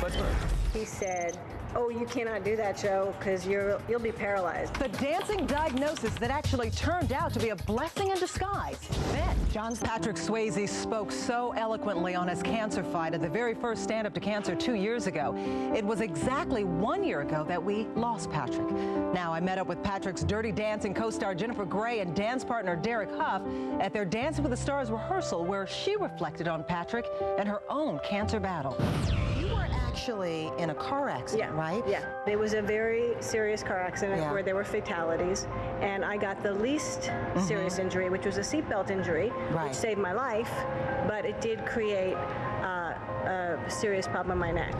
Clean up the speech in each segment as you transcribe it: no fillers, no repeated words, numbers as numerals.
Let's learn. He said, "Oh, you cannot do that, Joe, because you'll be paralyzed." The dancing diagnosis that actually turned out to be a blessing in disguise. Then, Patrick Swayze spoke so eloquently on his cancer fight at the very first Stand Up to Cancer 2 years ago. It was exactly 1 year ago that we lost Patrick. Now, I met up with Patrick's Dirty Dancing co-star Jennifer Grey and dance partner Derek Huff at their Dancing with the Stars rehearsal, where she reflected on Patrick and her own cancer battle. You were actually in a car accident, right? Yeah. It was a very serious car accident where there were fatalities, and I got the least serious injury, which was a seatbelt injury, which saved my life, but it did create a serious problem in my neck.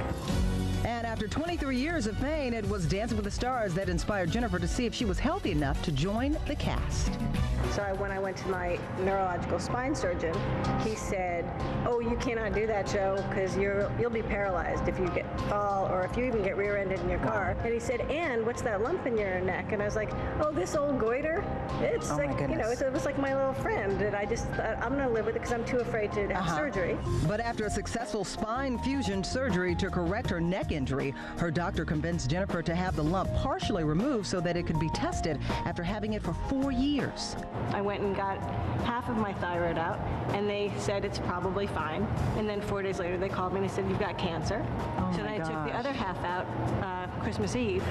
And after 23 years of pain, it was Dancing with the Stars that inspired Jennifer to see if she was healthy enough to join the cast. So when I went to my neurological spine surgeon, he said, "Oh, you cannot do that, Joe, because you'll be paralyzed if you fall or if you even get rear-ended in your car." And he said, "And what's that lump in your neck?" And I was like, "Oh, this old goiter. It's it was like my little friend." And I just thought, I'm going to live with it because I'm too afraid to have surgery. But after a successful spine fusion surgery to correct her neck injury, her doctor convinced Jennifer to have the lump partially removed so that it could be tested after having it for 4 years. I went and got half of my thyroid out, and they said it's probably fine. And then 4 days later, they called me and they said, "You've got cancer." So then I took the other half out Christmas Eve.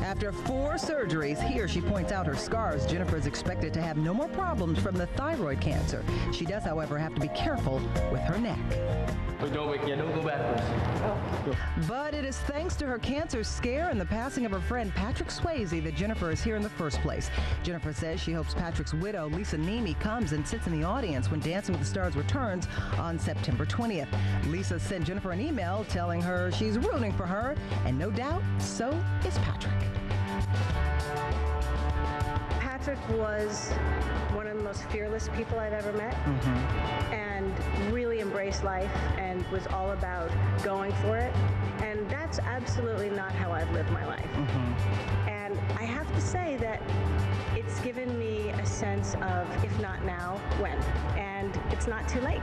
After 4 surgeries, here she points out her scars. Jennifer is expected to have no more problems from the thyroid cancer. She does, however, have to be careful with her neck. Don't go backwards. But it is thanks to her cancer scare and the passing of her friend Patrick Swayze that Jennifer is here in the first place. Jennifer says she hopes Patrick's widow, Lisa Nemi, comes and sits in the audience when Dancing with the Stars returns on September 20th. Lisa sent Jennifer an email telling her she's rooting for her, and no doubt, so is Patrick. Patrick was one of the most fearless people I've ever met, and really embraced life and was all about going for it. And that's absolutely not how I've lived my life. And I have to say that it's given me a sense of, if not now, when? And it's not too late.